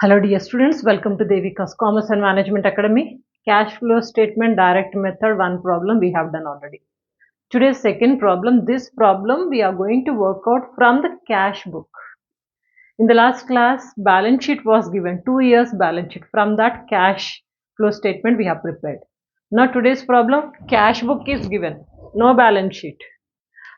Hello dear students, welcome to Devika's Commerce and Management Academy. Cash flow statement direct method, one problem we have done already. Today's second problem, this problem we are going to work out from the cash book. In the last class, balance sheet was given, 2 years balance sheet. From that cash flow statement we have prepared. Now today's problem, cash book is given, no balance sheet.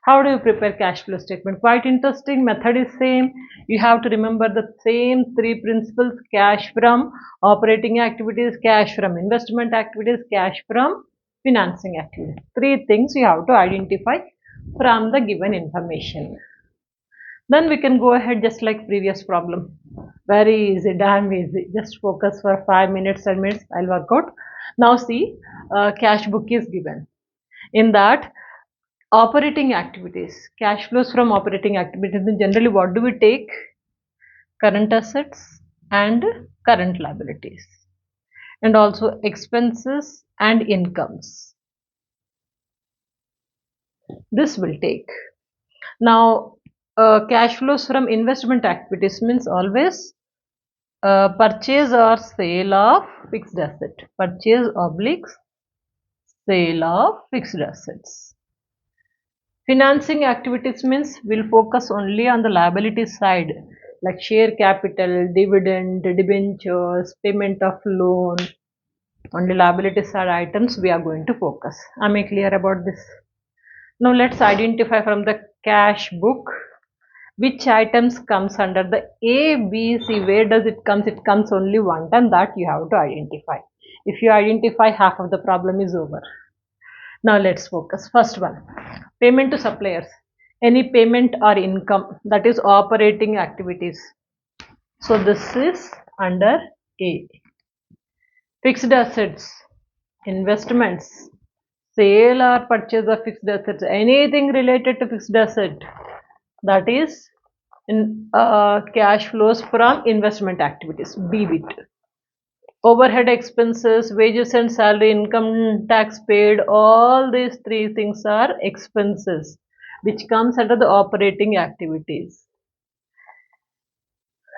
How do you prepare cash flow statement? Quite interesting. Method is same. You have to remember the same three principles: cash from operating activities, cash from investment activities, cash from financing activities. Three things you have to identify from the given information. Then we can go ahead just like previous problem. Very easy, damn easy. Just focus for 5 minutes, 10 minutes. I'll work out. Now see, cash book is given. In that, operating activities, cash flows from operating activities. Generally, what do we take? Current assets and current liabilities, and also expenses and incomes. This will take. Now, cash flows from investment activities means always purchase or sale of fixed asset. Purchase obliques sale of fixed assets. Financing activities means we'll focus only on the liability side, like share capital, dividend, debentures, payment of loan. On the liability side items we are going to focus. Am I clear about this? Now let's identify from the cash book which items comes under the A, B, C. Where does it comes? It comes only one time. That you have to identify. If you identify, half of the problem is over. Now let's focus. First one, payment to suppliers. Any payment or income, that is operating activities. So this is under A. Fixed assets, investments, sale or purchase of fixed assets, anything related to fixed asset, that is in cash flows from investment activities, B bit. Overhead expenses, wages and salary, income tax paid, all these three things are expenses which comes under the operating activities.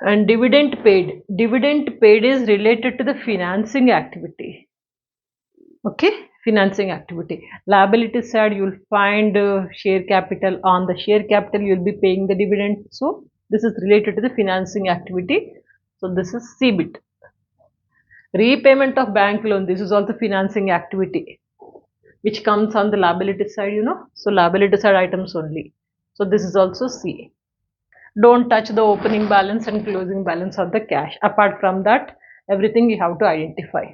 And dividend paid is related to the financing activity. Okay, financing activity. Liability side you will find share capital. On the share capital you will be paying the dividend. So this is related to the financing activity. So this is C bit. Repayment of bank loan, this is also financing activity which comes on the liability side, so liability side items only. So this is also C. Don't touch the opening balance and closing balance of the cash. Apart from that, everything you have to identify.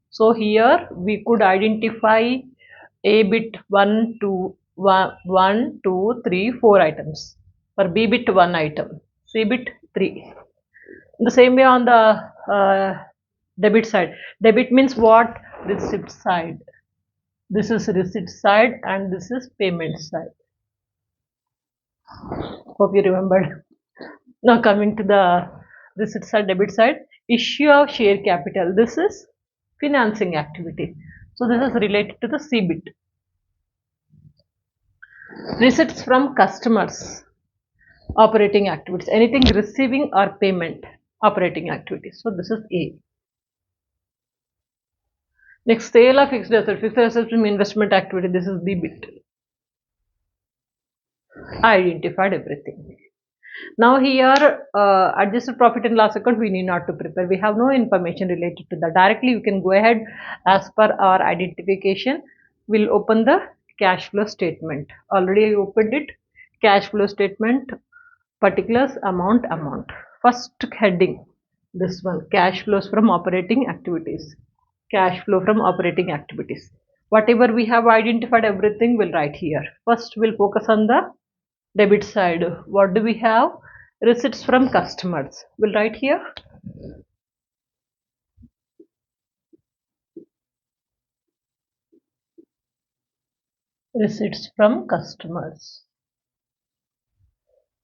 So here we could identify A bit 1, 2, 1, 2, 3, 4 items. For B bit 1 item, C bit 3. The same way on the debit side. Debit means what? Receipt side. This is receipt side and this is payment side. Hope you remembered. Now coming to the receipt side, debit side, issue of share capital. This is financing activity. So this is related to the C bit. Receipts from customers, operating activities. Anything receiving or payment, operating activities. So this is A. Next, sale of fixed assets. Fixed assets from investment activity. This is B bit. I identified everything. Now here, adjusted profit and loss account we need not to prepare. We have no information related to that. Directly you can go ahead as per our identification. We'll open the cash flow statement. Already I opened it. Cash flow statement, particulars, amount. First heading, this one, cash flows from operating activities. Cash flow from operating activities. Whatever we have identified, everything we'll write here. First we'll focus on the debit side. What do we have? Receipts from customers. We'll write here. Receipts from customers.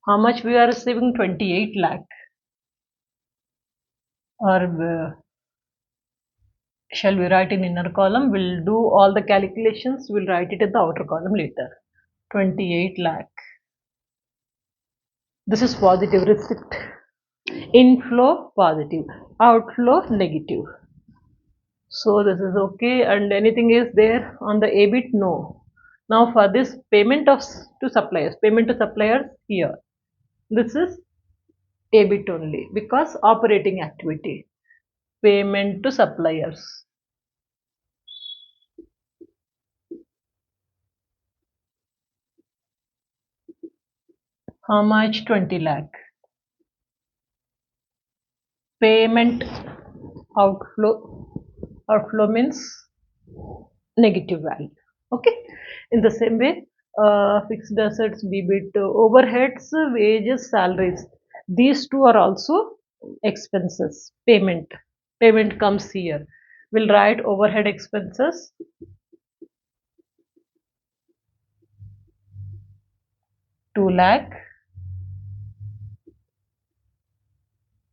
How much we are receiving? 28 lakh. Or shall we write in inner column? We'll do all the calculations. We'll write it in the outer column later. 28 lakh. This is positive receipt. Inflow positive. outflow negative. So this is okay, and anything is there on the EBIT? No. Now for this payment to suppliers here, this is EBIT only because operating activity. Payment to suppliers. How much? 20 lakh. Payment outflow means negative value. Okay, in the same way, fixed assets, BBIT, overheads, wages, salaries, these two are also expenses. Payment comes here. We'll write overhead expenses 2 lakh.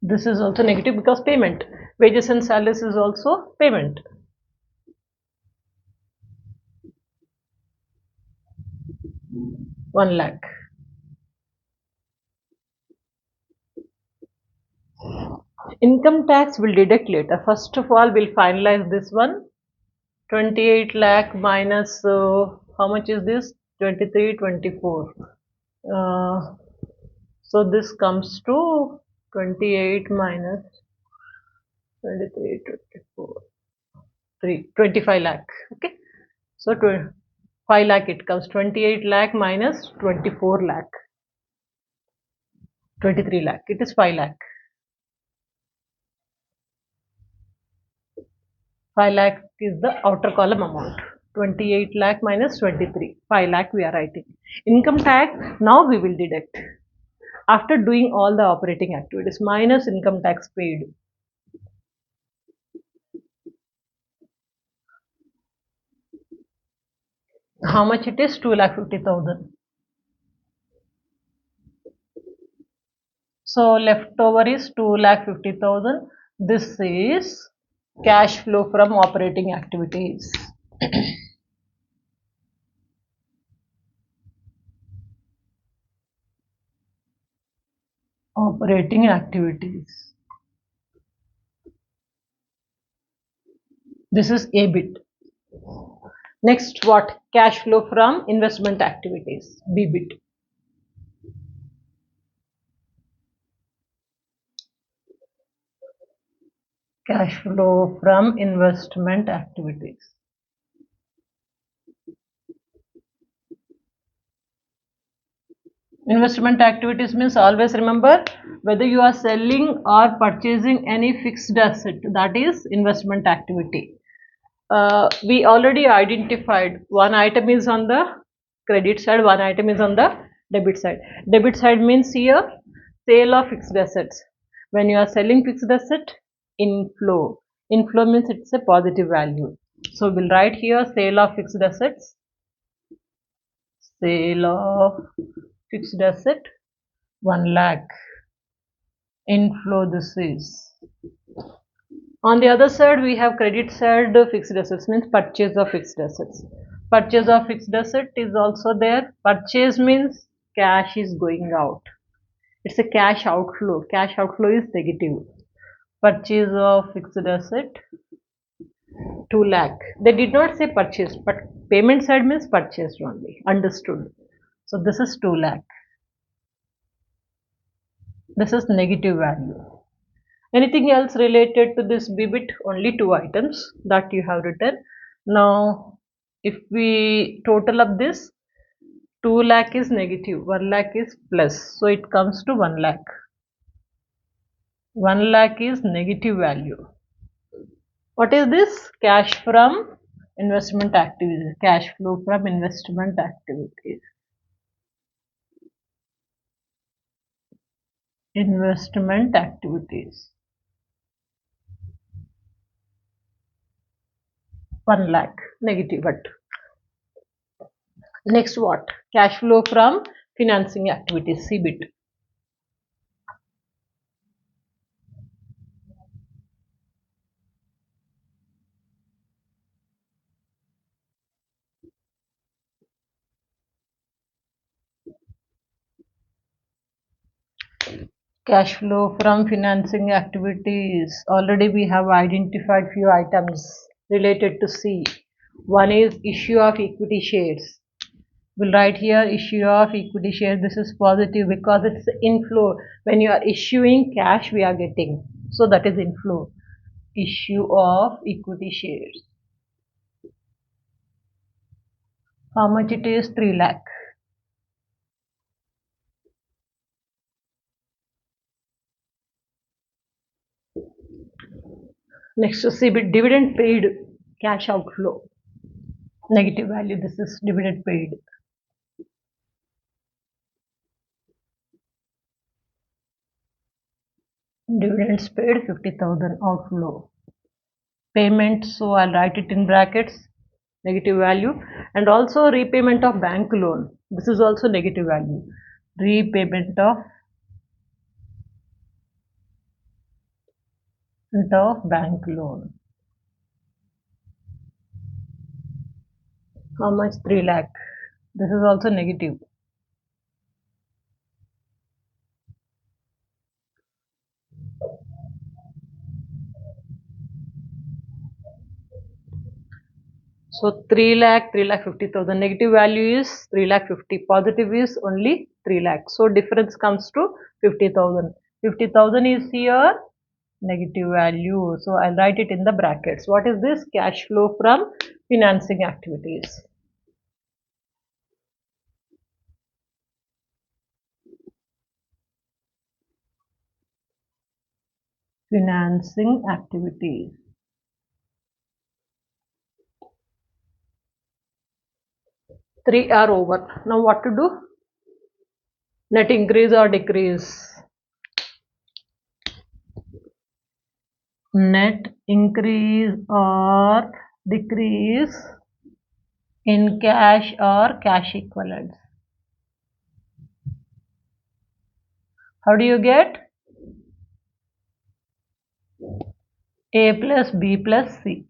This is also negative because payment. Wages and salaries is also payment. 1 lakh. Income tax will deduct later. First of all, we'll finalize this one. 28 lakh minus how much is this? 23, 24. So this comes to 28 minus 23, 24, 3, 25 lakh. Okay. So 5 lakh it comes. 28 lakh minus 24 lakh. 23 lakh. It is 5 lakh. 5 lakh is the outer column amount. 28 lakh minus 23. 5 lakh we are writing. Income tax now we will deduct after doing all the operating activities minus income tax paid. How much it is? 2,50,000. So leftover is 2,50,000. This is cash flow from operating activities. Operating activities. This is EBIT. Next, what? Cash flow from investment activities. BBIT. Cash flow from investment activities. Investment activities means always remember whether you are selling or purchasing any fixed asset, that is investment activity. We already identified one item is on the credit side, one item is on the debit side. Debit side means here sale of fixed assets. When you are selling fixed asset, inflow. Inflow means it's a positive value. So we'll write here sale of fixed assets. Sale of fixed asset 1 lakh. Inflow this is. On the other side, we have credit side fixed assets means purchase of fixed assets. Purchase of fixed asset is also there. Purchase means cash is going out. It's a cash outflow. Cash outflow is negative. Purchase of fixed asset 2 lakh. They did not say purchase, but payment side means purchased only. Understood. So this is 2 lakh. This is negative value. Anything else related to this BBIT? Only two items that you have written. Now, if we total up this, 2 lakh is negative, 1 lakh is plus. So it comes to 1 lakh. 1 lakh is negative value. What is this? Cash from investment activities. Cash flow from investment activities. Investment activities. 1 lakh negative, but next what? Cash flow from financing activities, CBIT. Cash flow from financing activities. Already we have identified few items related to C. One is issue of equity shares. We'll write here issue of equity shares. This is positive because it's inflow. When you are issuing cash, we are getting. So that is inflow. Issue of equity shares. How much it is? 3 lakh. Next to see dividend paid, cash outflow. Negative value. This is dividend paid. Dividends paid 50,000 outflow. Payment, so I'll write it in brackets, negative value. And also repayment of bank loan. This is also negative value. Repayment of bank loan. How much? 3 lakh. This is also negative. So 3 lakh, 3,50,000. Negative value is 3,50,000. Positive is only 3 lakh. So difference comes to 50,000. 50,000 is here negative value. So I'll write it in the brackets. What is this? Cash flow from financing activities. Financing activities. Three are over. Now what to do? Net increase or decrease? Net increase or decrease in cash or cash equivalents. How do you get? A plus B plus C.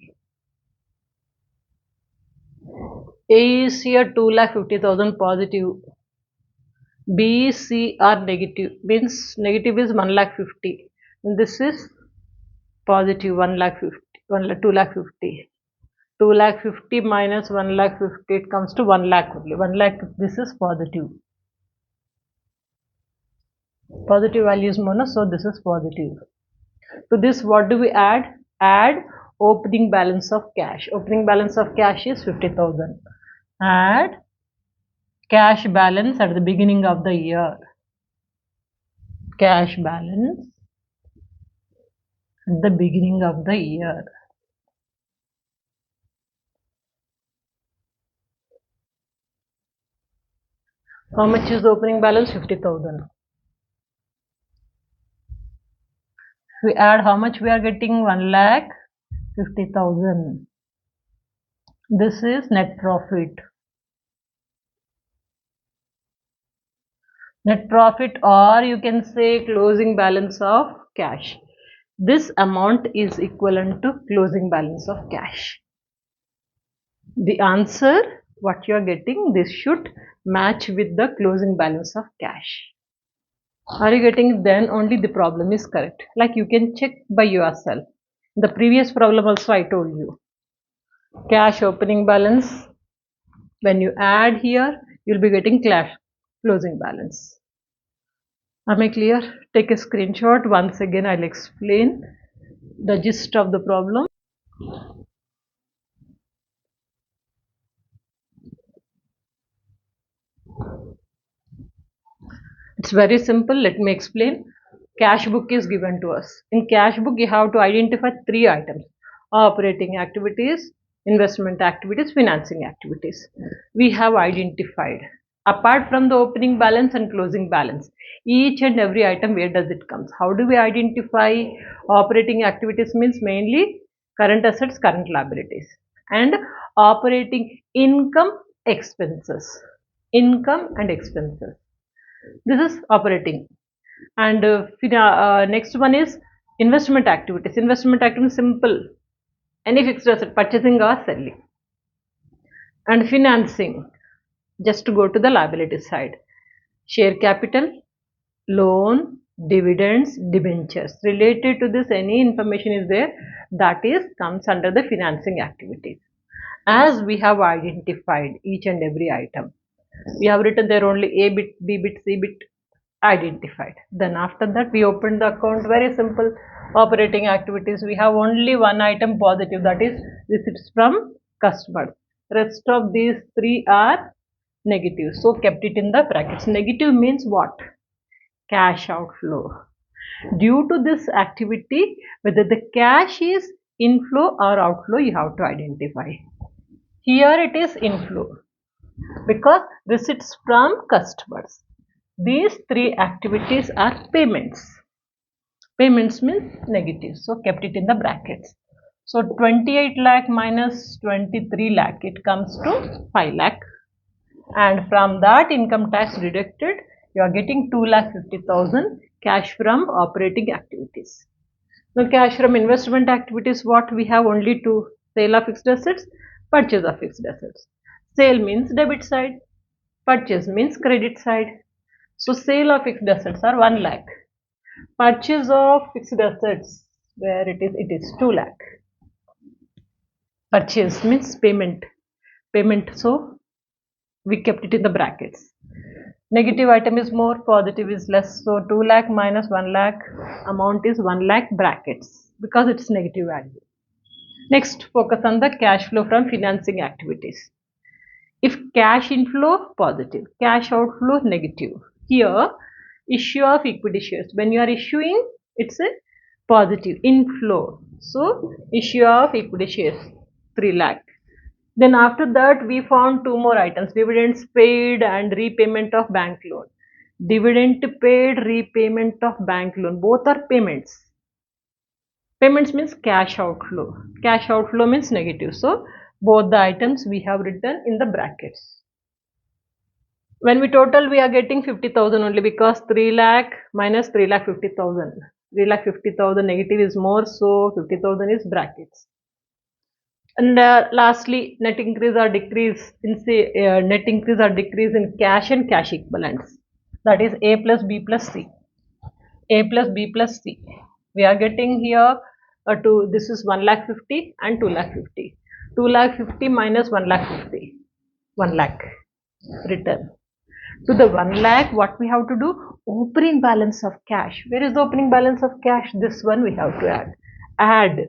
A is here 2,50,000 positive. B, C are negative. Means negative is 1,50,000. This is positive 1,50,000. 2,50,000. 2,50,000 minus 1,50,000, it comes to 1 lakh only. 1 lakh, this is positive. Positive value is mono, so this is positive. To this, what do we add? Add opening balance of cash. Opening balance of cash is 50,000. Add cash balance at the beginning of the year. Cash balance at the beginning of the year. How much is the opening balance? 50,000. We add how much we are getting? 1,50,000. This is net profit. Net profit, or you can say closing balance of cash. This amount is equivalent to closing balance of cash. The answer, what you are getting, this should match with the closing balance of cash. Are you getting it? Then only the problem is correct. Like you can check by yourself. The previous problem also I told you. Cash opening balance. When you add here, you'll be getting closing balance. Am I clear? Take a screenshot. Once again, I'll explain the gist of the problem. It's very simple. Let me explain. Cash book is given to us. In cash book, you have to identify three items: operating activities, investment activities, financing activities. We have identified. Apart from the opening balance and closing balance, each and every item, where does it come? How do we identify? Operating activities means mainly current assets, current liabilities, and operating income, expenses. Income and expenses. This is operating. And next one is investment activities. Investment activities, simple, any fixed asset, purchasing or selling. And financing, just to go to the liability side, share capital, loan, dividends, debentures. Related to this, any information is there, that is comes under the financing activities. As we have identified each and every item, we have written there only A bit, B bit, C bit identified. Then after that we open the account. Very simple. Operating activities, we have only one item positive, that is receipts from customers. Rest of these three are negative, so kept it in the brackets. Negative means what? Cash outflow. Due to this activity, whether the cash is inflow or outflow, you have to identify. Here it is inflow because receipts from customers. These three activities are payments. Payments means negative, so kept it in the brackets. So 28 lakh minus 23 lakh, it comes to 5 lakh. And from that income tax deducted, you are getting 2,50,000 cash from operating activities. Now cash from investment activities, what we have? Only two: sale of fixed assets, purchase of fixed assets. Sale means debit side, purchase means credit side. So sale of fixed assets are 1 lakh. Purchase of fixed assets, where it is 2 lakh. Purchase means payment. So we kept it in the brackets. Negative item is more, positive is less. So 2 lakh minus 1 lakh, amount is 1 lakh brackets because it's negative value. Next, focus on the cash flow from financing activities. If cash inflow, positive. Cash outflow, negative. Here, issue of equity shares. When you are issuing, it's a positive inflow. So, issue of equity shares, 3 lakh. Then after that, we found two more items: dividends paid and repayment of bank loan. Dividend paid, repayment of bank loan, both are payments. Payments means cash outflow. Cash outflow means negative. So both the items we have written in the brackets. When we total, we are getting 50,000 only because 3 lakh minus 3 lakh 50,000. 3 lakh 50,000 negative is more, so 50,000 is brackets. And lastly, net increase or decrease in cash and cash equivalents. That is A plus B plus C. A plus B plus C. We are getting here this is 1 lakh 50 and 2 lakh 50. 2 lakh 50 minus 1 lakh 50. 1 lakh return. To the 1 lakh, what we have to do? Opening balance of cash. Where is the opening balance of cash? This one we have to add. Add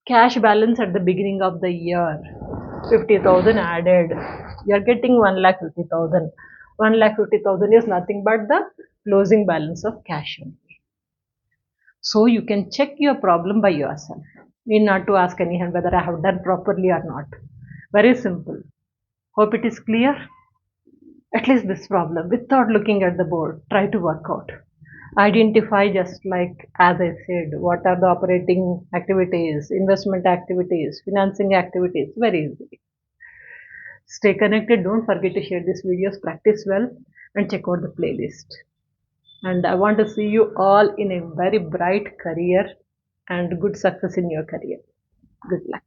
cash balance at the beginning of the year. 50,000 added. You are getting 1 lakh 50,000. 1 lakh 50,000 is nothing but the closing balance of cash only. So you can check your problem by yourself. You need not to ask anyone whether I have done properly or not. Very simple. Hope it is clear. At least this problem, without looking at the board, try to work out. Identify, just like as I said, what are the operating activities, investment activities, financing activities. Very easy. Stay connected. Don't forget to share these videos, practice well, and check out the playlist. And I want to see you all in a very bright career and good success in your career. Good luck.